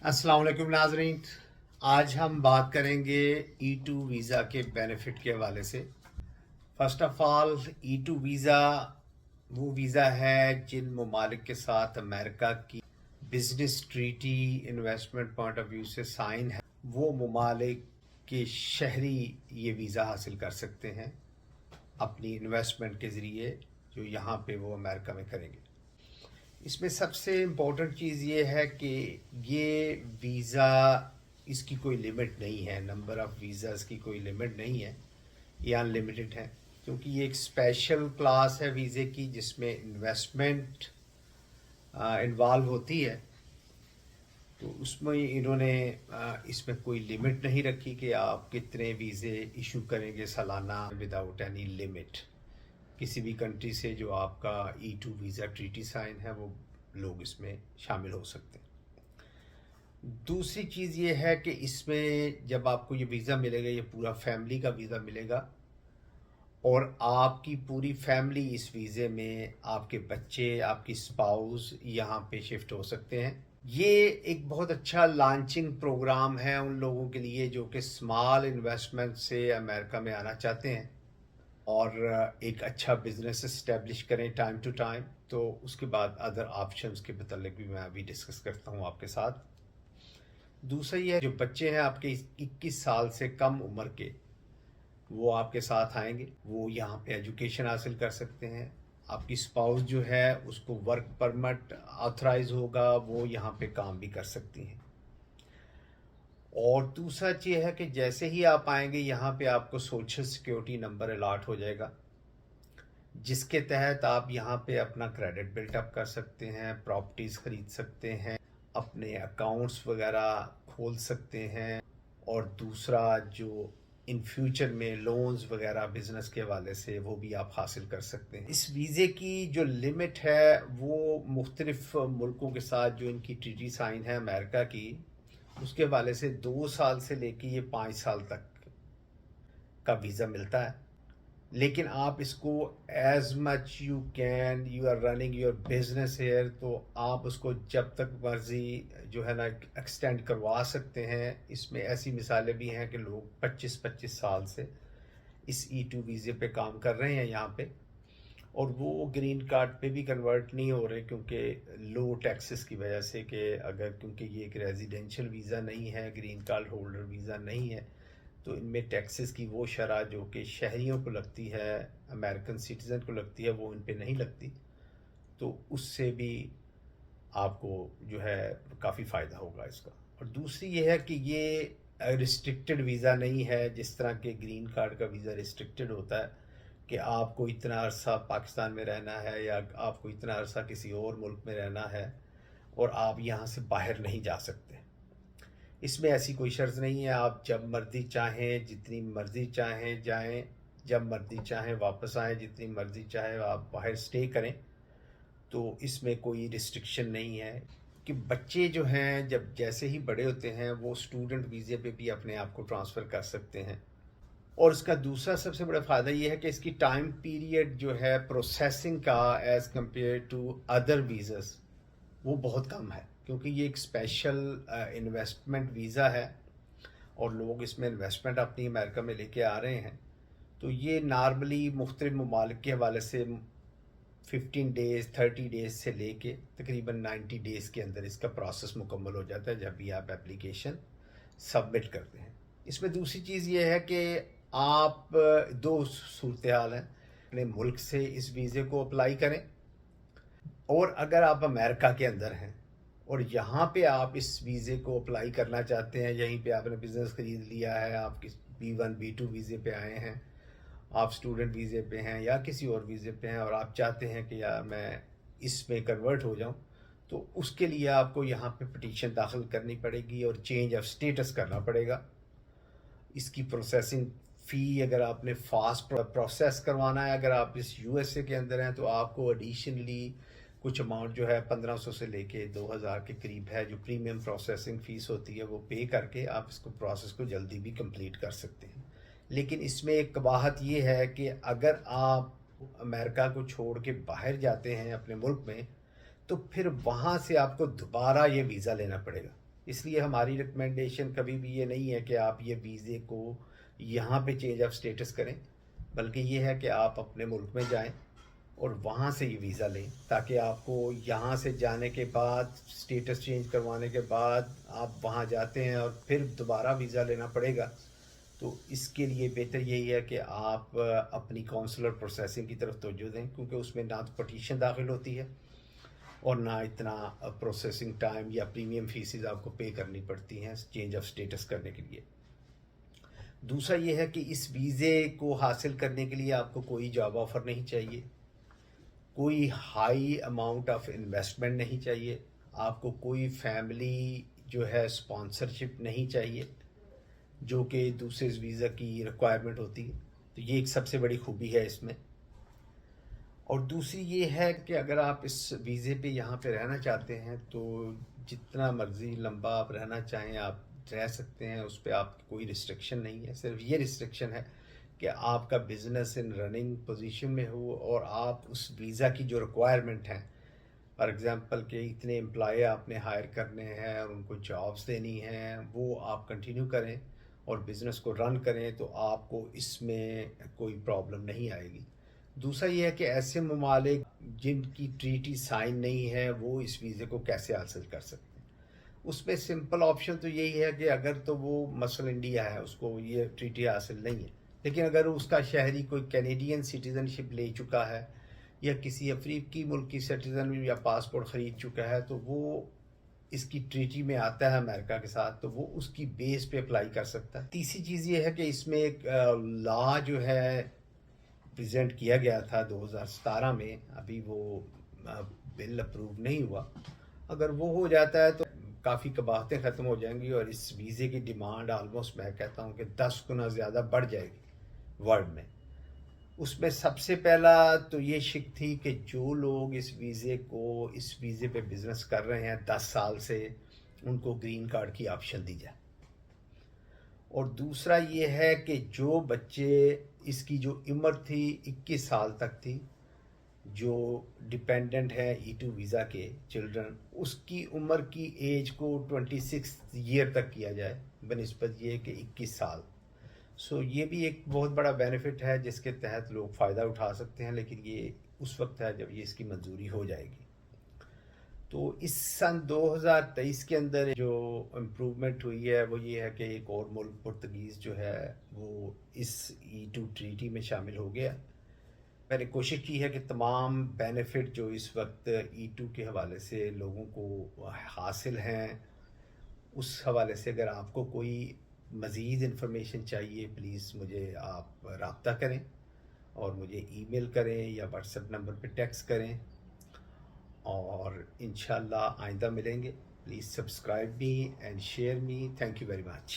अस्सलाम वालेकुम नाजरीन। आज हम बात करेंगे E2 वीज़ा के बेनिफिट के हवाले से। First of all, E2 visa वो वीज़ा है जिन ममालिक के साथ अमेरिका की business treaty investment point of view से साइन है, वो ममालिक के शहरी ये वीज़ा हासिल कर सकते हैं अपनी इन्वेस्टमेंट के ज़रिए, जो यहाँ पे वो अमेरिका में करेंगे। इसमें सबसे इम्पोर्टेंट चीज़ ये है कि ये वीज़ा, इसकी कोई लिमिट नहीं है, नंबर ऑफ़ वीज़ाज़ की कोई लिमिट नहीं है, ये अनलिमिटेड है, क्योंकि ये एक स्पेशल क्लास है वीज़े की जिसमें इन्वेस्टमेंट इन्वॉल्व होती है। तो उसमें इन्होंने इसमें कोई लिमिट नहीं रखी कि आप कितने वीज़े इशू करेंगे सालाना विदाउट एनी लिमिट। किसी भी कंट्री से जो आपका E2 वीज़ा ट्रीटी साइन है वो लोग इसमें शामिल हो सकते हैं। दूसरी चीज़ ये है कि इसमें जब आपको ये वीज़ा मिलेगा, ये पूरा फैमिली का वीज़ा मिलेगा और आपकी पूरी फैमिली इस वीज़े में, आपके बच्चे, आपकी स्पाउस यहाँ पे शिफ्ट हो सकते हैं। ये एक बहुत अच्छा लॉन्चिंग प्रोग्राम है उन लोगों के लिए जो कि स्मॉल इन्वेस्टमेंट से अमेरिका में आना चाहते हैं और एक अच्छा बिजनेस इस्टेब्लिश करें टाइम टू टाइम। तो उसके बाद अदर ऑप्शंस के मतलब भी मैं अभी डिस्कस करता हूँ आपके साथ। दूसरा ये है, जो बच्चे हैं आपके 21 साल से कम उम्र के, वो आपके साथ आएंगे, वो यहाँ पे एजुकेशन हासिल कर सकते हैं। आपकी स्पाउस जो है उसको वर्क परमिट ऑथराइज होगा, वो यहाँ पे काम भी कर सकती हैं। और दूसरा चीज़ है कि जैसे ही आप आएंगे यहाँ पे आपको सोशल सिक्योरिटी नंबर अलॉट हो जाएगा, जिसके तहत आप यहाँ पे अपना क्रेडिट बिल्टअप कर सकते हैं, प्रॉपर्टीज़ ख़रीद सकते हैं, अपने अकाउंट्स वगैरह खोल सकते हैं, और दूसरा जो इन फ्यूचर में लोन्स वगैरह बिज़नेस के हवाले से वो भी आप हासिल कर सकते हैं। इस वीज़े की जो लिमिट है वो मुख्तलिफ मुल्कों के साथ जो इनकी ट्रीटी साइन है अमेरिका की, उसके हवाले से 2 साल से लेके ये 5 साल तक का वीज़ा मिलता है। लेकिन आप इसको as much you can, you are running your business here, तो आप उसको जब तक मर्जी जो है ना एक्सटेंड करवा सकते हैं। इसमें ऐसी मिसालें भी हैं कि लोग 25-25 साल से इस E2 वीज़े पे काम कर रहे हैं यहाँ पे, और वो ग्रीन कार्ड पे भी कन्वर्ट नहीं हो रहे क्योंकि लो टैक्सेस की वजह से, कि अगर क्योंकि ये एक रेजिडेंशियल वीज़ा नहीं है, ग्रीन कार्ड होल्डर वीज़ा नहीं है, तो इनमें टैक्सेस की वो शरह जो कि शहरियों को लगती है, अमेरिकन सिटीज़न को लगती है, वो इन पे नहीं लगती। तो उससे भी आपको जो है काफ़ी फ़ायदा होगा इसका। और दूसरी ये है कि ये रिस्ट्रिक्टेड वीज़ा नहीं है, जिस तरह के ग्रीन कार्ड का वीज़ा रिस्ट्रिक्टेड होता है कि आपको इतना अरसा पाकिस्तान में रहना है या आपको इतना अरसा किसी और मुल्क में रहना है और आप यहाँ से बाहर नहीं जा सकते। इसमें ऐसी कोई शर्त नहीं है, आप जब मर्ज़ी चाहें, जितनी मर्ज़ी चाहें जाएं, जब मर्ज़ी चाहें वापस आएं, जितनी मर्ज़ी चाहें आप बाहर स्टे करें। तो इसमें कोई रिस्ट्रिक्शन नहीं है कि बच्चे जो हैं जब जैसे ही बड़े होते हैं वो स्टूडेंट वीज़े पे भी अपने आप को ट्रांसफ़र कर सकते हैं। और इसका दूसरा सबसे बड़ा फ़ायदा ये है कि इसकी टाइम पीरियड जो है प्रोसेसिंग का as compare to other visas वो बहुत कम है, क्योंकि ये एक स्पेशल इन्वेस्टमेंट वीज़ा है और लोग इसमें इन्वेस्टमेंट अपनी अमेरिका में लेके आ रहे हैं। तो ये नॉर्मली मुख्तलिफ ममालिक के हवाले से 15 डेज़ 30 डेज़ से लेके तकरीबन 90 डेज़ के अंदर इसका प्रोसेस मुकम्मल हो जाता है जब भी आप एप्लीकेशन सबमिट करते हैं। इसमें दूसरी चीज़ ये है कि आप दो सूरत हाल हैं, अपने मुल्क से इस वीज़े को अप्लाई करें, और अगर आप अमेरिका के अंदर हैं और यहाँ पे आप इस वीज़े को अप्लाई करना चाहते हैं, यहीं पे आपने बिज़नेस ख़रीद लिया है, आप किस B1 B2 वीज़े पे आए हैं, आप स्टूडेंट वीज़े पे हैं या किसी और वीज़े पे हैं और आप चाहते हैं कि यार मैं इसमें कन्वर्ट हो जाऊं, तो उसके लिए आपको यहाँ पे पिटीशन दाखिल करनी पड़ेगी और चेंज ऑफ स्टेटस करना पड़ेगा। इसकी प्रोसेसिंग फ़ी अगर आपने फास्ट प्रोसेस करवाना है, अगर आप इस USA के अंदर हैं, तो आपको एडिशनली कुछ अमाउंट जो है 1500 से लेके 2000 के करीब है, जो प्रीमियम प्रोसेसिंग फ़ीस होती है, वो पे करके आप इसको प्रोसेस को जल्दी भी कंप्लीट कर सकते हैं। लेकिन इसमें एक कबाहत ये है कि अगर आप अमेरिका को छोड़ के बाहर जाते हैं अपने मुल्क में, तो फिर वहाँ से आपको दोबारा ये वीज़ा लेना पड़ेगा। اس لیے ہماری ریکمنڈیشن کبھی بھی یہ نہیں ہے کہ آپ یہ ویزے کو یہاں پہ چینج آف اسٹیٹس کریں، بلکہ یہ ہے کہ آپ اپنے ملک میں جائیں اور وہاں سے یہ ویزا لیں، تاکہ آپ کو یہاں سے جانے کے بعد اسٹیٹس چینج کروانے کے بعد آپ وہاں جاتے ہیں اور پھر دوبارہ ویزا لینا پڑے گا، تو اس کے لیے بہتر یہی ہے کہ آپ اپنی کونسلر پروسیسنگ کی طرف توجہ دیں، کیونکہ اس میں نہ تو پٹیشن داخل ہوتی ہے اور نہ اتنا پروسیسنگ ٹائم یا پریمیم فیسز آپ کو پے کرنی پڑتی ہیں چینج آف اسٹیٹس کرنے کے لیے۔ دوسرا یہ ہے کہ اس ویزے کو حاصل کرنے کے لیے آپ کو کوئی جاب آفر نہیں چاہیے، کوئی ہائی اماؤنٹ آف انویسٹمنٹ نہیں چاہیے، آپ کو کوئی فیملی جو ہے اسپانسرشپ نہیں چاہیے، جو کہ دوسرے ویزا کی ریکوائرمنٹ ہوتی ہے۔ تو یہ ایک سب سے بڑی خوبی ہے اس میں۔ اور دوسری یہ ہے کہ اگر آپ اس ویزے پہ یہاں پہ رہنا چاہتے ہیں تو جتنا مرضی لمبا آپ رہنا چاہیں آپ رہ سکتے ہیں، اس پہ آپ کی کوئی ریسٹرکشن نہیں ہے۔ صرف یہ ریسٹرکشن ہے کہ آپ کا بزنس ان رننگ پوزیشن میں ہو اور آپ اس ویزا کی جو ریکوائرمنٹ ہیں، فار ایگزامپل کہ اتنے امپلائی آپ نے ہائر کرنے ہیں اور ان کو جابس دینی ہیں، وہ آپ کنٹینیو کریں اور بزنس کو رن کریں، تو آپ کو اس میں کوئی پرابلم نہیں آئے گی۔ دوسرا یہ ہے کہ ایسے ممالک جن کی ٹریٹی سائن نہیں ہے وہ اس ویزے کو کیسے حاصل کر سکتے ہیں۔ اس میں سمپل آپشن تو یہی ہے کہ اگر تو وہ مثلا انڈیا ہے، اس کو یہ ٹریٹی حاصل نہیں ہے، لیکن اگر اس کا شہری کوئی کینیڈین سٹیزن شپ لے چکا ہے یا کسی افریقی ملک کی سٹیزن یا پاسپورٹ خرید چکا ہے، تو وہ اس کی ٹریٹی میں آتا ہے امریکہ کے ساتھ، تو وہ اس کی بیس پہ اپلائی کر سکتا ہے۔ تیسری چیز یہ ہے کہ اس میں ایک لا جو ہے پریزنٹ کیا گیا تھا 2017 میں، ابھی وہ بل اپروو نہیں ہوا، اگر وہ ہو جاتا ہے تو کافی قباحتیں ختم ہو جائیں گی اور اس ویزے کی ڈیمانڈ آلموسٹ میں کہتا ہوں کہ 10 گنا زیادہ بڑھ جائے گی ورلڈ میں۔ اس میں سب سے پہلا تو یہ شک تھی کہ جو لوگ اس ویزے پہ بزنس کر رہے ہیں 10 سال سے، ان کو گرین کارڈ کی آپشن دی جائے۔ اور دوسرا یہ ہے کہ جو بچے، اس کی جو عمر تھی 21 سال تک تھی، جو ڈیپینڈنٹ ہے E2 ویزا کے چلڈرن، اس کی عمر کی ایج کو 26 ایئر تک کیا جائے بنسبت یہ کہ 21 سال۔ سو یہ بھی ایک بہت بڑا بینیفٹ ہے جس کے تحت لوگ فائدہ اٹھا سکتے ہیں، لیکن یہ اس وقت ہے جب یہ اس کی منظوری ہو جائے گی۔ تو اس سن 2023 کے اندر جو امپروومنٹ ہوئی ہے وہ یہ ہے کہ ایک اور ملک پرتگیز جو ہے وہ اس E2 ٹریٹی میں شامل ہو گیا۔ میں نے کوشش کی ہے کہ تمام بینیفٹ جو اس وقت E2 کے حوالے سے لوگوں کو حاصل ہیں، اس حوالے سے اگر آپ کو کوئی مزید انفارمیشن چاہیے پلیز مجھے آپ رابطہ کریں اور مجھے ای میل کریں یا واٹس ایپ نمبر پہ ٹیکسٹ کریں، اور انشاءاللہ آئندہ ملیں گے۔ Please subscribe me and share me. Thank you very much.